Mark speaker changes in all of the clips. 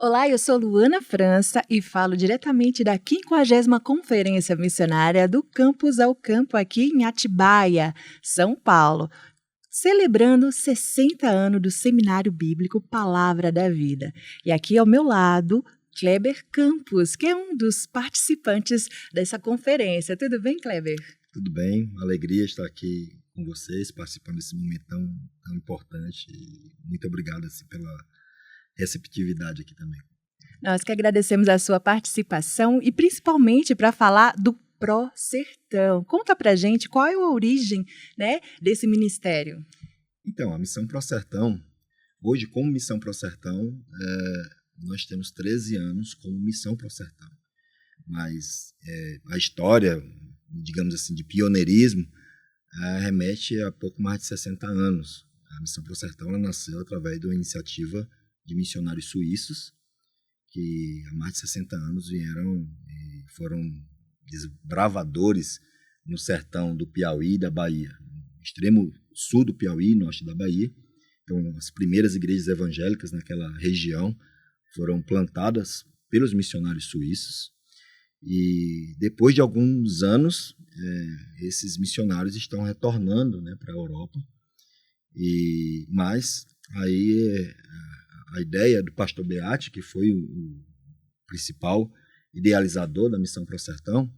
Speaker 1: Olá, eu sou Luana França e falo diretamente da 50ª Conferência Missionária do Campus ao Campo aqui em Atibaia, São Paulo, celebrando 60 anos do Seminário Bíblico Palavra da Vida. E aqui ao meu lado, Kleber Campos, que é um dos participantes dessa conferência. Tudo bem, Kleber?
Speaker 2: Tudo bem, uma alegria estar aqui com vocês, participando desse momento tão importante. E muito obrigado assim, pela receptividade aqui também.
Speaker 1: Nós que agradecemos a sua participação e principalmente para falar do Pró-Sertão. Conta pra gente qual é a origem, né, desse ministério.
Speaker 2: Então, a Missão Pró-Sertão, hoje como Missão Pró-Sertão, nós temos 13 anos como Missão Pró-Sertão. Mas a história, digamos assim, de pioneirismo, remete a pouco mais de 60 anos. A Missão Pró-Sertão nasceu através de uma iniciativa de missionários suíços que há mais de 60 anos vieram e foram desbravadores no sertão do Piauí e da Bahia, no extremo sul do Piauí, norte da Bahia. Então, as primeiras igrejas evangélicas naquela região foram plantadas pelos missionários suíços e depois de alguns anos, esses missionários estão retornando, né, para a Europa. Mas aí a ideia do pastor Beatti, que foi o principal idealizador da Missão Pró-Sertão,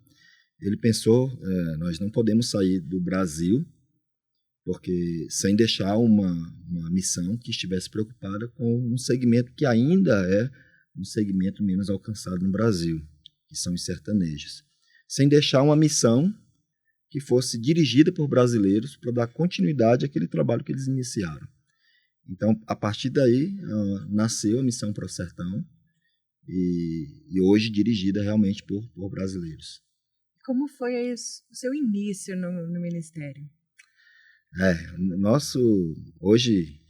Speaker 2: ele pensou, nós não podemos sair do Brasil porque sem deixar uma missão que estivesse preocupada com um segmento que ainda é um segmento menos alcançado no Brasil, que são os sertanejos. Sem deixar uma missão que fosse dirigida por brasileiros para dar continuidade àquele trabalho que eles iniciaram. Então, a partir daí, nasceu a Missão Pró-Sertão e hoje dirigida realmente por brasileiros.
Speaker 1: Como foi o seu início no ministério?
Speaker 2: Hoje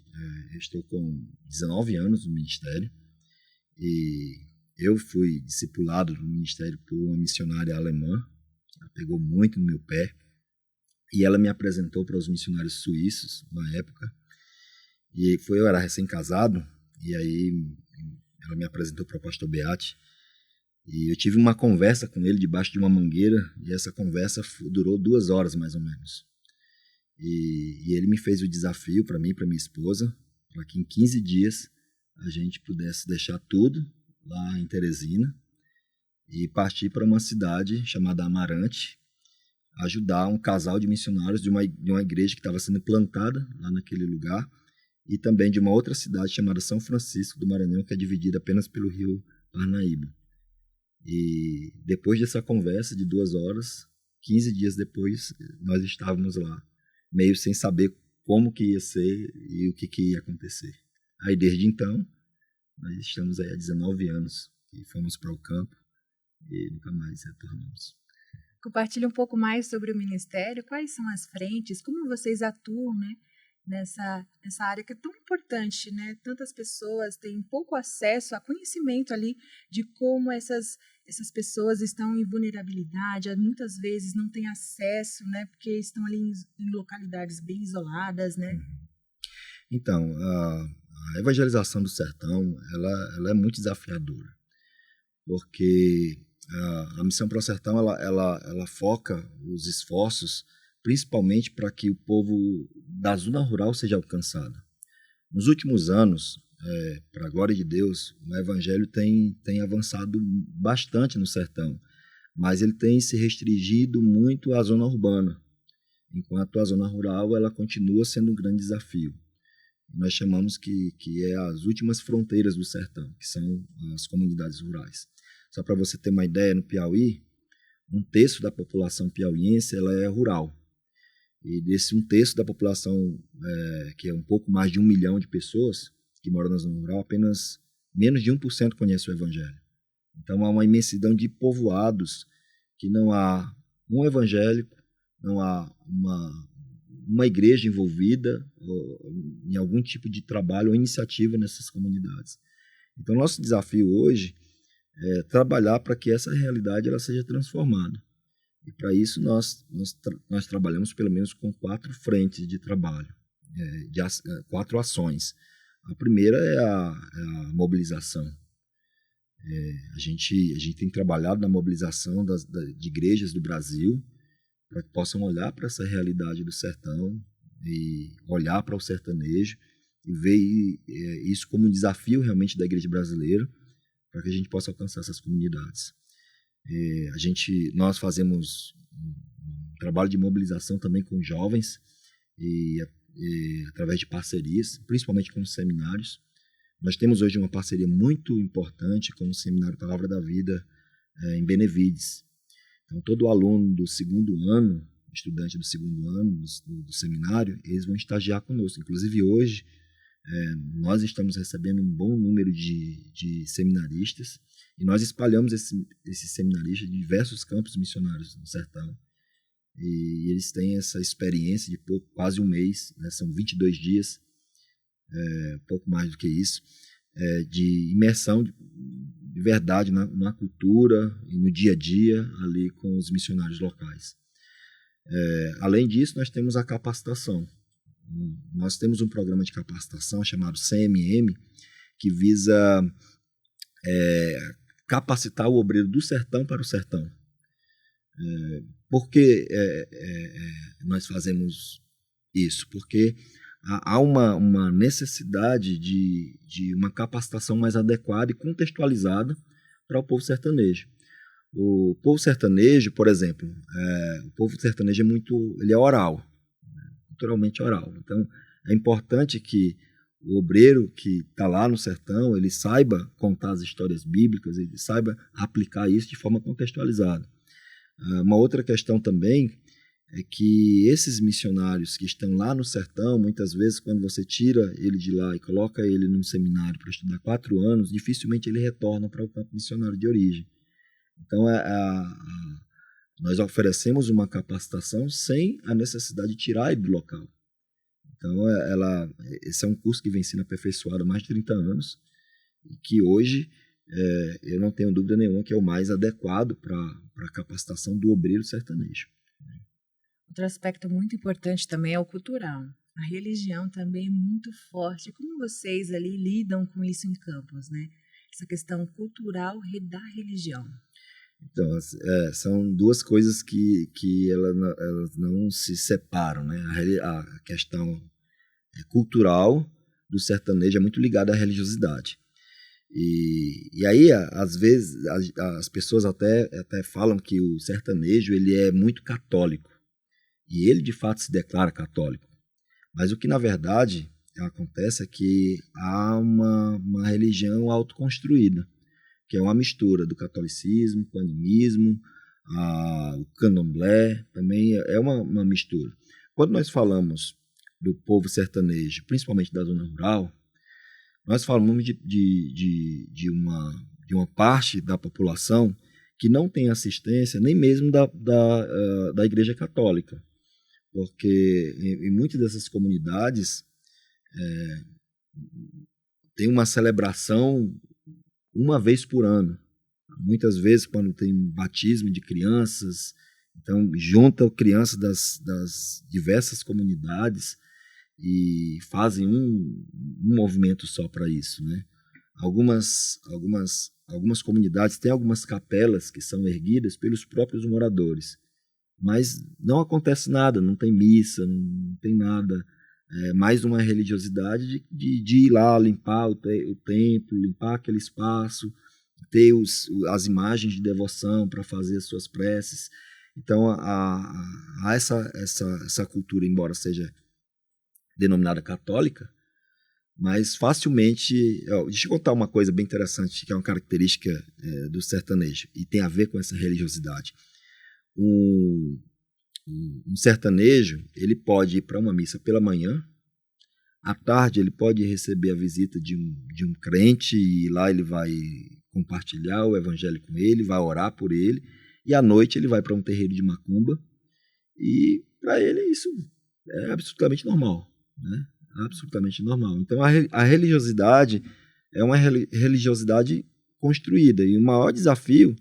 Speaker 2: eu estou com 19 anos no ministério e eu fui discipulado no ministério por uma missionária alemã. Ela pegou muito no meu pé e ela me apresentou para os missionários suíços na época. E eu era recém-casado, e aí ela me apresentou para o pastor Beatti, e eu tive uma conversa com ele debaixo de uma mangueira, e essa conversa durou 2 horas mais ou menos. E ele me fez o desafio para mim e para minha esposa, para que em 15 dias a gente pudesse deixar tudo lá em Teresina e partir para uma cidade chamada Amarante, ajudar um casal de missionários de uma igreja que estava sendo plantada lá naquele lugar, e também de uma outra cidade chamada São Francisco do Maranhão, que é dividida apenas pelo rio Parnaíba. E depois dessa conversa de 2 horas, 15 dias depois, nós estávamos lá, meio sem saber como que ia ser e o que ia acontecer. Aí, desde então, nós estamos aí há 19 anos e fomos para o campo e nunca mais retornamos.
Speaker 1: Compartilhe um pouco mais sobre o ministério, quais são as frentes, como vocês atuam, né, nessa área que é tão importante, né? Tantas pessoas têm pouco acesso a conhecimento ali de como essas pessoas estão em vulnerabilidade, muitas vezes não têm acesso, né? Porque estão ali em localidades bem isoladas, né?
Speaker 2: Então, a evangelização do sertão, ela é muito desafiadora, porque a Missão Pró-Sertão, ela foca os esforços principalmente para que o povo da zona rural seja alcançado. Nos últimos anos, para a glória de Deus, o evangelho tem avançado bastante no sertão, mas ele tem se restringido muito à zona urbana, enquanto a zona rural ela continua sendo um grande desafio. Nós chamamos que é as últimas fronteiras do sertão, que são as comunidades rurais. Só para você ter uma ideia, no Piauí, 1/3 da população piauiense ela é rural. E desse 1/3 da população, que é um pouco mais de 1 milhão de pessoas que moram na zona rural, apenas menos de 1% conhece o evangelho. Então há uma imensidão de povoados que não há um evangélico, não há uma igreja envolvida em algum tipo de trabalho ou iniciativa nessas comunidades. Então nosso desafio hoje é trabalhar para que essa realidade ela seja transformada. E para isso nós trabalhamos pelo menos com 4 frentes de trabalho, 4 ações. A primeira é a mobilização. A gente tem trabalhado na mobilização de igrejas do Brasil para que possam olhar para essa realidade do sertão e olhar para o sertanejo e ver isso como um desafio realmente da igreja brasileira para que a gente possa alcançar essas comunidades. Nós fazemos um trabalho de mobilização também com jovens e através de parcerias, principalmente com os seminários. Nós temos hoje uma parceria muito importante com o Seminário Palavra da Vida em Benevides. Então, todo aluno do segundo ano, estudante do segundo ano do seminário, eles vão estagiar conosco. Inclusive, hoje, nós estamos recebendo um bom número de seminaristas e nós espalhamos esses seminaristas em diversos campos missionários no sertão. E eles têm essa experiência de quase um mês, né? São 22 dias, pouco mais do que isso, de imersão de verdade na cultura e no dia a dia ali com os missionários locais. Além disso, nós temos a capacitação. Nós temos um programa de capacitação chamado CMM, que visa capacitar o obreiro do sertão para o sertão. Por que nós fazemos isso? Porque há uma necessidade de uma capacitação mais adequada e contextualizada para o povo sertanejo. O povo sertanejo, por exemplo, o povo sertanejo ele é oral, culturalmente oral. Então, é importante que o obreiro que está lá no sertão, ele saiba contar as histórias bíblicas, ele saiba aplicar isso de forma contextualizada. Uma outra questão também é que esses missionários que estão lá no sertão, muitas vezes, quando você tira ele de lá e coloca ele num seminário para estudar 4 anos, dificilmente ele retorna para o campo missionário de origem. Então, nós oferecemos uma capacitação sem a necessidade de tirar ele do local. Então, esse é um curso que vem sendo aperfeiçoado há mais de 30 anos e que hoje eu não tenho dúvida nenhuma que é o mais adequado para a capacitação do obreiro sertanejo.
Speaker 1: Outro aspecto muito importante também é o cultural. A religião também é muito forte. Como vocês ali lidam com isso em Campos, né? Essa questão cultural da religião.
Speaker 2: Então, são duas coisas que elas não se separam, né? A questão cultural do sertanejo é muito ligada à religiosidade. E aí, às vezes, as pessoas até falam que o sertanejo ele é muito católico. E ele, de fato, se declara católico. Mas o que, na verdade, acontece é que há uma religião autoconstruída, que é uma mistura do catolicismo, com o animismo, o candomblé, também é uma mistura. Quando nós falamos do povo sertanejo, principalmente da zona rural, nós falamos de uma parte da população que não tem assistência nem mesmo da Igreja Católica. Porque em muitas dessas comunidades tem uma celebração uma vez por ano. Muitas vezes, quando tem batismo de crianças, então junta crianças das diversas comunidades e fazem um movimento só para isso, né? Algumas comunidades têm algumas capelas que são erguidas pelos próprios moradores. Mas não acontece nada, não tem missa, não tem nada. É mais uma religiosidade de ir lá limpar o templo, limpar aquele espaço, ter as imagens de devoção para fazer as suas preces. Então, há essa cultura, embora seja denominada católica, mas facilmente... Deixa eu contar uma coisa bem interessante, que é uma característica do sertanejo, e tem a ver com essa religiosidade. Um sertanejo, ele pode ir para uma missa pela manhã, à tarde ele pode receber a visita de um crente e lá ele vai compartilhar o evangelho com ele, vai orar por ele, e à noite ele vai para um terreiro de macumba e para ele isso é absolutamente normal, né? Absolutamente normal. Então a religiosidade é uma religiosidade construída e o maior desafio,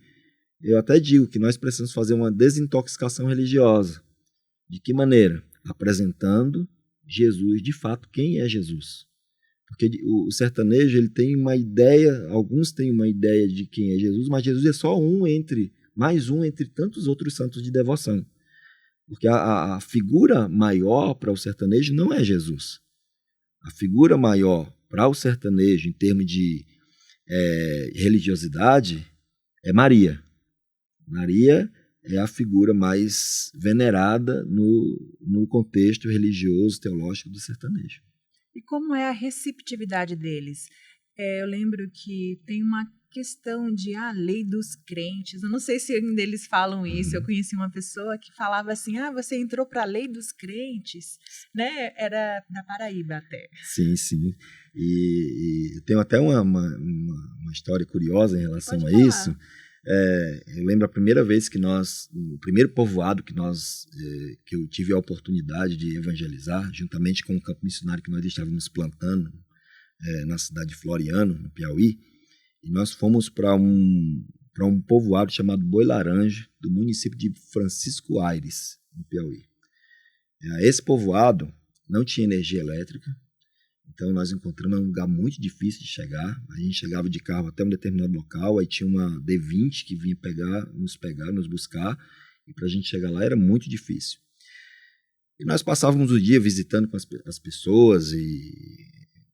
Speaker 2: eu até digo que nós precisamos fazer uma desintoxicação religiosa. De que maneira? Apresentando Jesus, de fato, quem é Jesus. Porque o sertanejo, ele tem uma ideia, alguns têm uma ideia de quem é Jesus, mas Jesus é só mais um entre tantos outros santos de devoção. Porque a figura maior para o sertanejo não é Jesus. A figura maior para o sertanejo, em termos de religiosidade, é Maria. Maria é a figura mais venerada no contexto religioso, teológico do sertanejo.
Speaker 1: E como é a receptividade deles? Eu lembro que tem uma questão de lei dos crentes. Eu não sei se ainda eles falam isso. Eu conheci uma pessoa que falava assim, você entrou para a lei dos crentes, né? Era da Paraíba até.
Speaker 2: Sim, sim. E tenho até uma história curiosa em relação a isso. Eu lembro a primeira vez o primeiro povoado que eu tive a oportunidade de evangelizar, juntamente com o campo missionário que nós estávamos plantando na cidade de Floriano, no Piauí, e nós fomos para um povoado chamado Boi Laranja, do município de Francisco Aires, no Piauí. Esse povoado não tinha energia elétrica, então nós encontramos um lugar muito difícil de chegar. A gente chegava de carro até um determinado local, aí tinha uma D20 que vinha nos buscar, e para a gente chegar lá era muito difícil. E nós passávamos o dia visitando com as pessoas e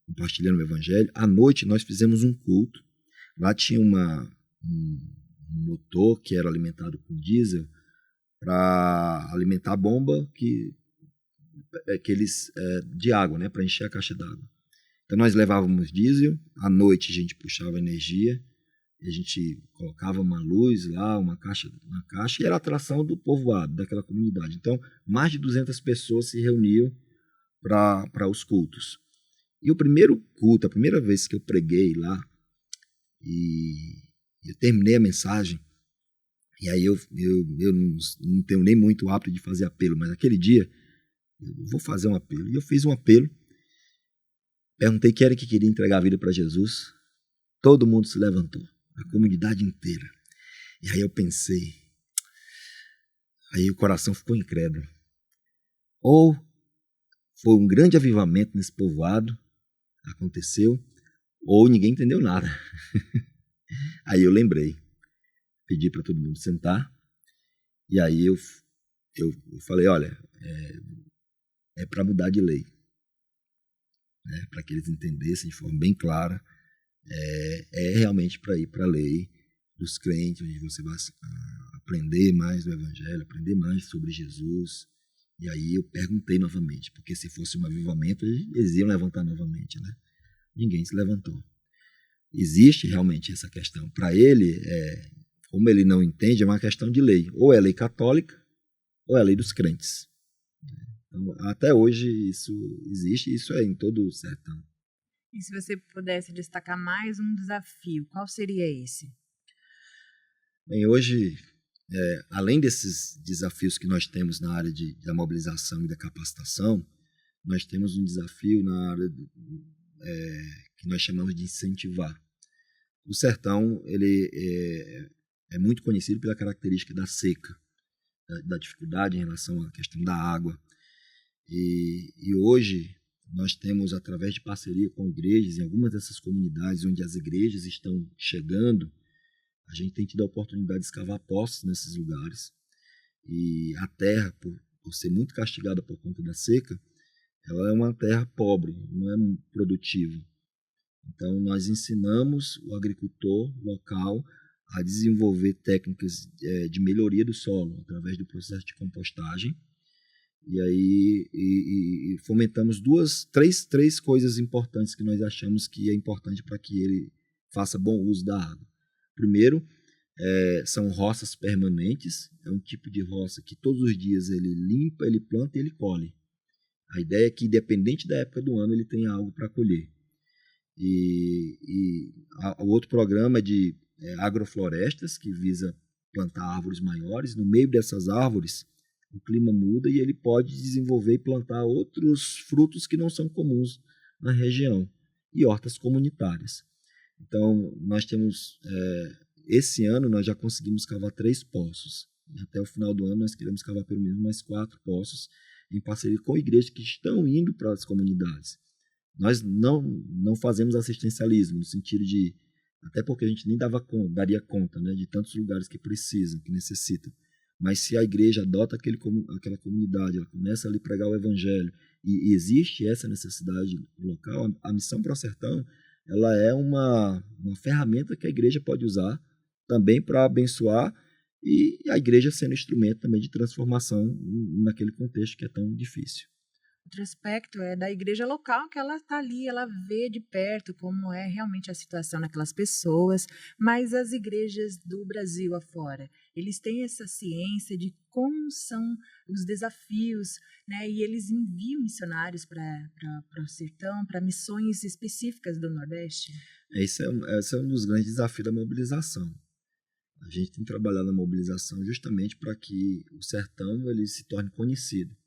Speaker 2: compartilhando o evangelho. À noite nós fizemos um culto. Lá tinha um motor que era alimentado com diesel para alimentar a bomba de água, né, para encher a caixa d'água. Então nós levávamos diesel, à noite a gente puxava energia, a gente colocava uma luz lá, uma caixa, e era a atração do povoado, daquela comunidade. Então mais de 200 pessoas se reuniam para os cultos. E o primeiro culto, a primeira vez que eu preguei lá, e eu terminei a mensagem, e aí eu não tenho nem muito hábito de fazer apelo, mas aquele dia eu vou fazer um apelo. E eu fiz um apelo, perguntei quem era que queria entregar a vida para Jesus. Todo mundo se levantou, a comunidade inteira. E aí eu pensei, aí o coração ficou incrédulo. Ou foi um grande avivamento nesse povoado, aconteceu, ou ninguém entendeu nada. Aí eu lembrei, pedi para todo mundo sentar, e aí eu falei, olha, é para mudar de lei, né, para que eles entendessem de forma bem clara, é realmente para ir para a lei dos crentes, onde você vai aprender mais do evangelho, aprender mais sobre Jesus. E aí eu perguntei novamente, porque se fosse um avivamento, eles iam levantar novamente, né? Ninguém se levantou. Existe realmente essa questão. Para ele, como ele não entende, é uma questão de lei. Ou é lei católica, ou é lei dos crentes. Então, até hoje isso existe, isso é em todo o sertão.
Speaker 1: E se você pudesse destacar mais um desafio, qual seria esse?
Speaker 2: Bem, hoje, além desses desafios que nós temos na área da mobilização e da capacitação, nós temos um desafio na área que nós chamamos de incentivar. O sertão ele é muito conhecido pela característica da seca, da dificuldade em relação à questão da água. E hoje nós temos, através de parceria com igrejas, em algumas dessas comunidades onde as igrejas estão chegando, a gente tem tido a oportunidade de escavar poços nesses lugares. E a terra, por ser muito castigada por conta da seca, ela é uma terra pobre, não é produtiva. Então, nós ensinamos o agricultor local a desenvolver técnicas de melhoria do solo através do processo de compostagem. E aí fomentamos três coisas importantes que nós achamos que é importante para que ele faça bom uso da água. Primeiro, são roças permanentes. É um tipo de roça que todos os dias ele limpa, ele planta e ele colhe. A ideia é que, independente da época do ano, ele tenha algo para colher. O outro programa é de agroflorestas, que visa plantar árvores maiores. No meio dessas árvores, o clima muda e ele pode desenvolver e plantar outros frutos que não são comuns na região, e hortas comunitárias. Então, nós temos, esse ano, nós já conseguimos cavar 3 poços. E até o final do ano, nós queremos cavar pelo menos mais 4 poços, em parceria com igrejas que estão indo para as comunidades. Nós não fazemos assistencialismo, no sentido de, até porque a gente nem daria conta, né, de tantos lugares que precisam, que necessitam. Mas se a igreja adota aquela comunidade, ela começa a ali pregar o evangelho, e existe essa necessidade local, a Missão Pro Sertão, ela é uma ferramenta que a igreja pode usar também para abençoar, e a igreja sendo instrumento também de transformação naquele contexto que é tão difícil.
Speaker 1: Outro aspecto é da igreja local, que ela está ali, ela vê de perto como é realmente a situação daquelas pessoas, mas as igrejas do Brasil afora, eles têm essa ciência de como são os desafios, né? E eles enviam missionários para o sertão, para missões específicas do Nordeste.
Speaker 2: Esse é um dos grandes desafios da mobilização. A gente tem trabalhado na mobilização justamente para que o sertão ele se torne conhecido.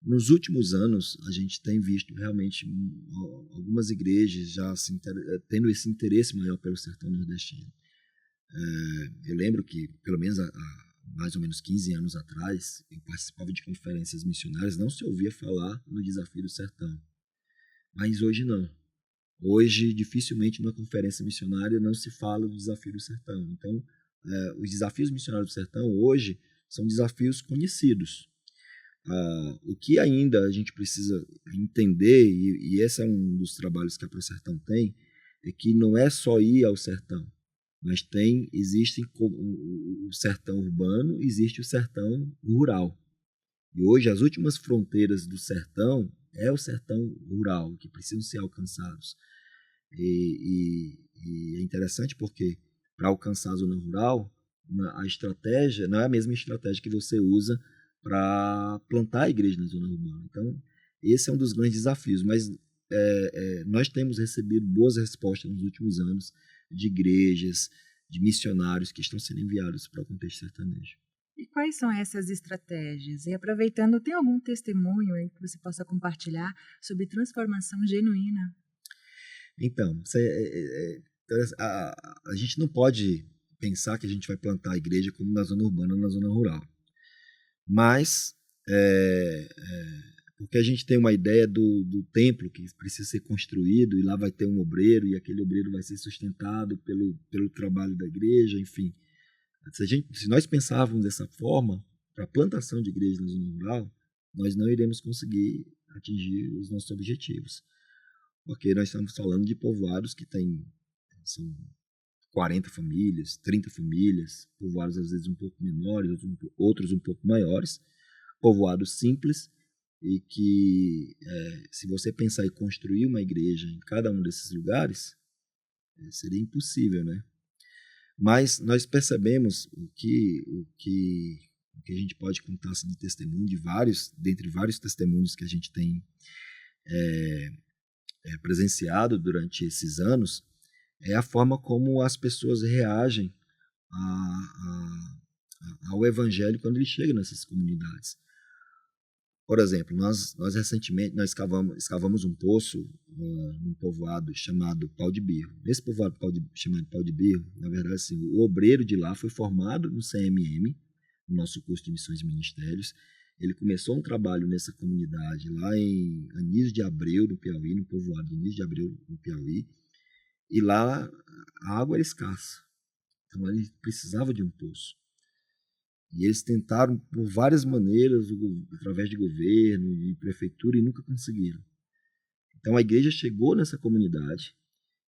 Speaker 2: Nos últimos anos, a gente tem visto realmente algumas igrejas já tendo esse interesse maior pelo sertão nordestino. Eu lembro que, pelo menos há mais ou menos 15 anos atrás, eu participava de conferências missionárias, não se ouvia falar no desafio do sertão. Mas hoje não. Hoje, dificilmente, numa conferência missionária não se fala do desafio do sertão. Então, os desafios missionários do sertão hoje são desafios conhecidos. O que ainda a gente precisa entender, e esse é um dos trabalhos que a Pro Sertão tem, é que não é só ir ao sertão, mas existe o sertão urbano, existe o sertão rural. E hoje as últimas fronteiras do sertão é o sertão rural, que precisam ser alcançados. E é interessante porque para alcançar a zona rural, a estratégia não é a mesma estratégia que você usa para plantar a igreja na zona urbana. Então, esse é um dos grandes desafios, mas nós temos recebido boas respostas nos últimos anos de igrejas, de missionários que estão sendo enviados para o contexto sertanejo.
Speaker 1: E quais são essas estratégias? E aproveitando, tem algum testemunho aí que você possa compartilhar sobre transformação genuína?
Speaker 2: Então, a gente não pode pensar que a gente vai plantar a igreja como na zona urbana ou na zona rural. Mas, porque a gente tem uma ideia do templo que precisa ser construído, e lá vai ter um obreiro, e aquele obreiro vai ser sustentado pelo trabalho da igreja, enfim. Se nós pensávamos dessa forma, para a plantação de igreja na zona rural, nós não iremos conseguir atingir os nossos objetivos. Porque nós estamos falando de povoados que são 40 famílias, 30 famílias, povoados às vezes um pouco menores, outros um pouco maiores, povoados simples, e que se você pensar em construir uma igreja em cada um desses lugares, seria impossível, né? Mas nós percebemos o que a gente pode contar assim, de testemunho dentre vários testemunhos que a gente tem presenciado durante esses anos, é a forma como as pessoas reagem ao evangelho quando ele chega nessas comunidades. Por exemplo, nós recentemente escavamos um poço num povoado chamado Pau de Birro. Nesse povoado chamado Pau de Birro, na verdade, assim, o obreiro de lá foi formado no CMM, no nosso curso de Missões e Ministérios. Ele começou um trabalho nessa comunidade lá em Anísio de Abreu, no Piauí, no povoado de Anísio de Abreu, no Piauí. E lá a água era escassa, então ele precisava de um poço. E eles tentaram por várias maneiras, através de governo, de prefeitura, e nunca conseguiram. Então a igreja chegou nessa comunidade,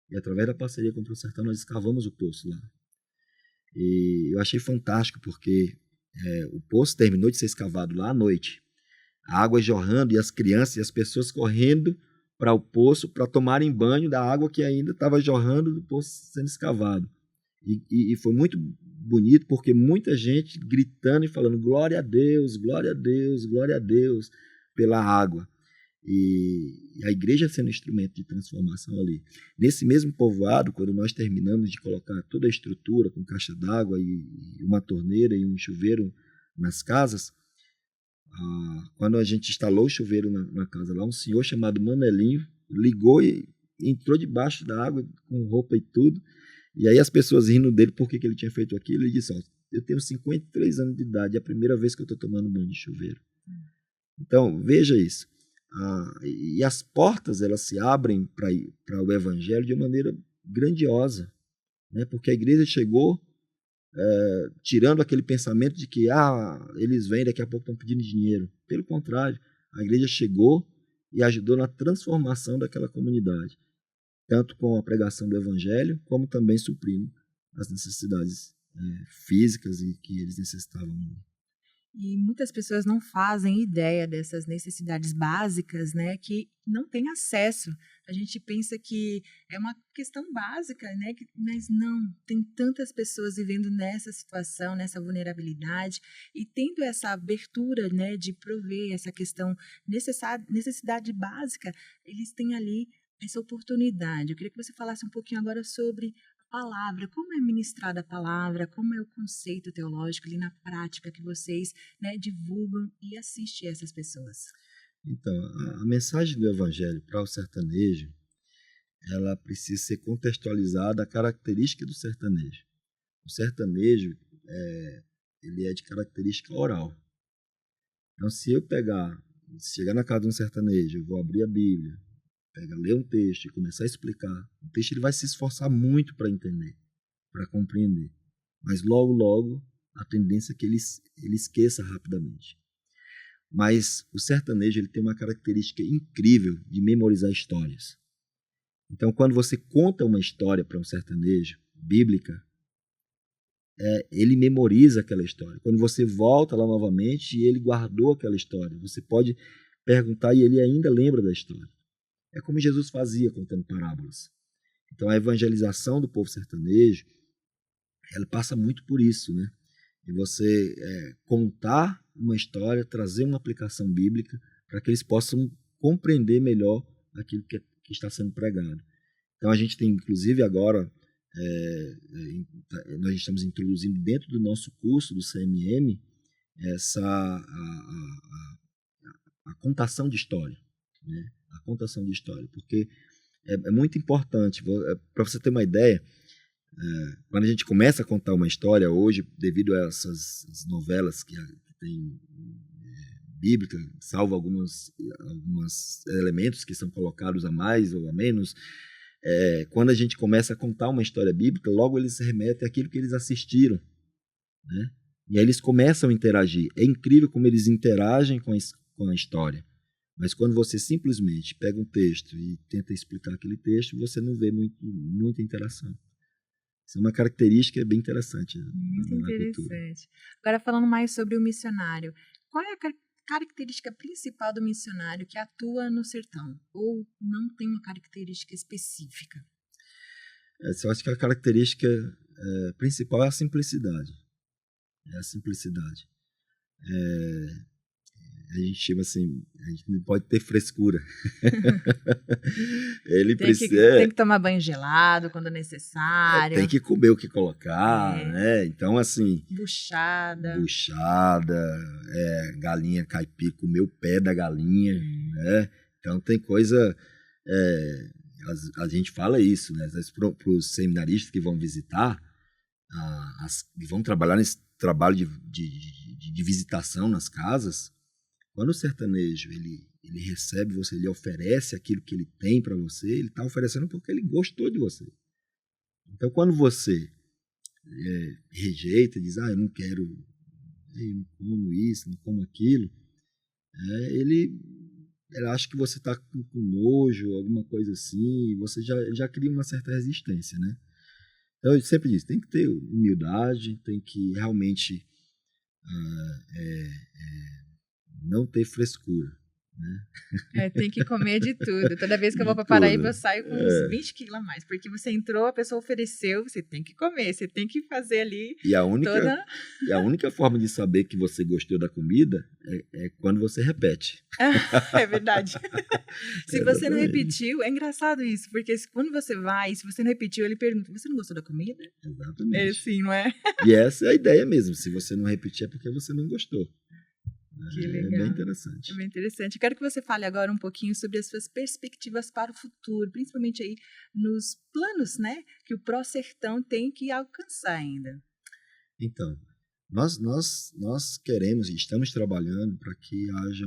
Speaker 2: e através da parceria com o Pro Sertão nós escavamos o poço lá. E eu achei fantástico, porque o poço terminou de ser escavado lá à noite. A água jorrando, e as crianças e as pessoas correndo para o poço para tomarem banho da água que ainda estava jorrando do poço sendo escavado. E foi muito bonito, porque muita gente gritando e falando glória a Deus, glória a Deus, glória a Deus pela água. E a igreja sendo instrumento de transformação ali. Nesse mesmo povoado, quando nós terminamos de colocar toda a estrutura com caixa d'água e uma torneira e um chuveiro nas casas, quando a gente instalou o chuveiro na casa lá, um senhor chamado Manelinho ligou e entrou debaixo da água com roupa e tudo. E aí as pessoas rindo dele porque que ele tinha feito aquilo. Ele disse, eu tenho 53 anos de idade, é a primeira vez que eu estou tomando banho de chuveiro. Então, veja isso. E as portas elas se abrem para o evangelho de uma maneira grandiosa, né? Porque a igreja chegou tirando aquele pensamento de que eles vêm, daqui a pouco estão pedindo dinheiro. Pelo contrário, a igreja chegou e ajudou na transformação daquela comunidade, tanto com a pregação do evangelho, como também suprindo as necessidades físicas e que eles necessitavam.
Speaker 1: E muitas pessoas não fazem ideia dessas necessidades básicas, né, que não têm acesso. A gente pensa que é uma questão básica, né, mas não, tem tantas pessoas vivendo nessa situação, nessa vulnerabilidade, e tendo essa abertura, né, de prover essa questão necessidade básica, eles têm ali essa oportunidade. Eu queria que você falasse um pouquinho agora sobre palavra, como é ministrada a palavra, como é o conceito teológico ali na prática que vocês, né, divulgam e assistem a essas pessoas.
Speaker 2: Então, a mensagem do evangelho para o sertanejo, ela precisa ser contextualizada à característica do sertanejo. O sertanejo, ele é de característica oral. Então, se eu chegar na casa de um sertanejo, eu vou abrir a Bíblia, ler um texto e começar a explicar, o texto ele vai se esforçar muito para entender, para compreender. Mas logo, logo, a tendência é que ele esqueça rapidamente. Mas o sertanejo ele tem uma característica incrível de memorizar histórias. Então, quando você conta uma história para um sertanejo, bíblica, ele memoriza aquela história. Quando você volta lá novamente, ele guardou aquela história. Você pode perguntar e ele ainda lembra da história. É como Jesus fazia contando parábolas. Então, a evangelização do povo sertanejo, ela passa muito por isso, né? E você contar uma história, trazer uma aplicação bíblica para que eles possam compreender melhor aquilo que está sendo pregado. Então, a gente tem, inclusive, agora, nós estamos introduzindo dentro do nosso curso do CMM a contação de história, né? A contação de história, porque é muito importante. Para você ter uma ideia, quando a gente começa a contar uma história hoje, devido a essas novelas que tem bíblica, salvo alguns elementos que são colocados a mais ou a menos, quando a gente começa a contar uma história bíblica, logo eles se remetem àquilo que eles assistiram, né? E aí eles começam a interagir. É incrível como eles interagem com a história. Mas quando você simplesmente pega um texto e tenta explicar aquele texto, você não vê muita interação. Isso é uma característica bem interessante.
Speaker 1: Muito interessante. Agora, falando mais sobre o missionário, qual é a característica principal do missionário que atua no sertão? Ou não tem uma característica específica?
Speaker 2: Eu acho que a característica principal é a simplicidade. É a simplicidade. A gente chama assim, a gente não pode ter frescura. Ele
Speaker 1: tem que tomar banho gelado quando necessário.
Speaker 2: Tem que comer o que colocar, né? Então, assim...
Speaker 1: Buchada,
Speaker 2: galinha caipira, comer o pé da galinha, né? Então, tem coisa... a gente fala isso, né? Às vezes, para os seminaristas que vão visitar, que vão trabalhar nesse trabalho de visitação nas casas, quando o sertanejo ele recebe você, ele oferece aquilo que ele tem para você, ele está oferecendo porque ele gostou de você. Então, quando você rejeita, diz, eu não quero, eu não como isso, não como aquilo, ele acha que você está com nojo, alguma coisa assim, e você já cria uma certa resistência, né? Então, eu sempre disse, tem que ter humildade, tem que realmente não ter frescura, né?
Speaker 1: Tem que comer de tudo. Toda vez que eu vou para Paraíba, eu saio com uns 20 quilos a mais, porque você entrou, a pessoa ofereceu, você tem que comer, você tem que fazer ali
Speaker 2: e a única forma de saber que você gostou da comida é quando você repete.
Speaker 1: É verdade. Se você não repetiu, é engraçado isso, porque quando você vai, se você não repetiu, ele pergunta, você não gostou da comida?
Speaker 2: Exatamente.
Speaker 1: É assim, não é?
Speaker 2: E essa é a ideia mesmo, se você não repetir é porque você não gostou.
Speaker 1: Que legal.
Speaker 2: É bem interessante.
Speaker 1: É bem interessante. Eu quero que você fale agora um pouquinho sobre as suas perspectivas para o futuro, principalmente aí nos planos, né, que o Pró-Sertão tem que alcançar ainda.
Speaker 2: Então, nós queremos e estamos trabalhando para que haja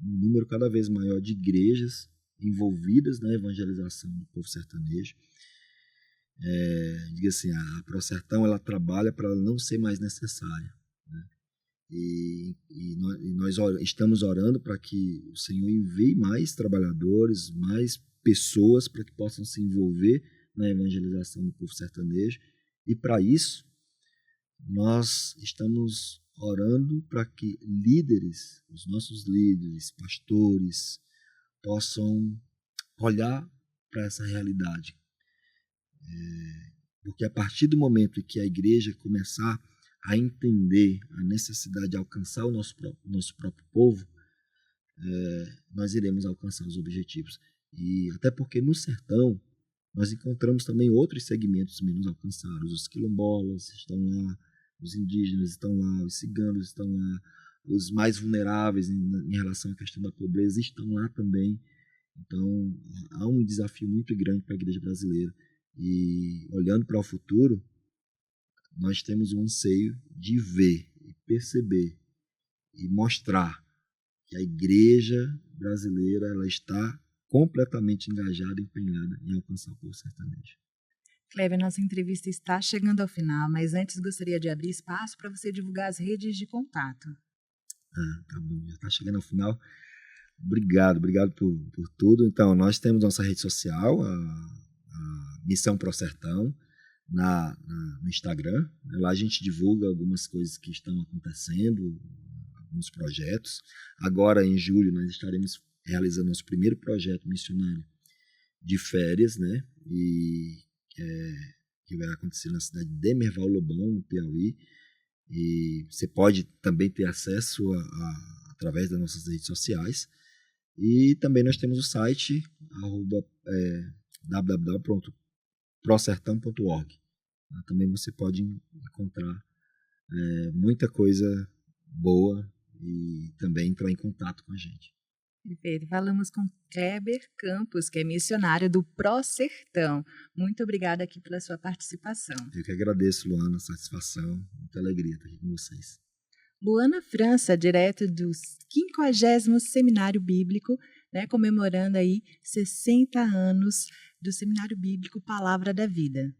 Speaker 2: um número cada vez maior de igrejas envolvidas na evangelização do povo sertanejo. Diga assim, a ProSertão, ela trabalha para ela não ser mais necessária, né? Nós estamos orando para que o Senhor envie mais trabalhadores, mais pessoas para que possam se envolver na evangelização do povo sertanejo. E para isso, nós estamos orando para que líderes, os nossos líderes, pastores, possam olhar para essa realidade. Porque a partir do momento em que a igreja começar a entender a necessidade de alcançar o nosso próprio povo, nós iremos alcançar os objetivos. E até porque no sertão nós encontramos também outros segmentos menos alcançados. Os quilombolas estão lá, os indígenas estão lá, os ciganos estão lá, os mais vulneráveis em relação à questão da pobreza estão lá também. Então, há um desafio muito grande para a igreja brasileira. E olhando para o futuro, nós temos um anseio de ver e perceber e mostrar que a igreja brasileira ela está completamente engajada e empenhada em alcançar o povo sertanejo.
Speaker 1: Kleber, nossa entrevista está chegando ao final, mas antes gostaria de abrir espaço para você divulgar as redes de contato.
Speaker 2: Tá bom, já está chegando ao final. Obrigado por tudo. Então, nós temos nossa rede social, a Missão ProSertão, no Instagram. Lá a gente divulga algumas coisas que estão acontecendo, alguns projetos. Agora, em julho, nós estaremos realizando nosso primeiro projeto missionário de férias, né? Que vai acontecer na cidade de Demerval Lobão, no Piauí. E você pode também ter acesso através das nossas redes sociais. E também nós temos o site www.prosertão.org. Também você pode encontrar muita coisa boa e também entrar em contato com a gente.
Speaker 1: Perfeito. Falamos com Kleber Campos, que é missionário do ProSertão. Muito obrigada aqui pela sua participação.
Speaker 2: Eu que agradeço, Luana, satisfação, muita alegria estar aqui com vocês.
Speaker 1: Luana França, direto do 50º Seminário Bíblico, né, comemorando aí 60 anos do Seminário Bíblico Palavra da Vida.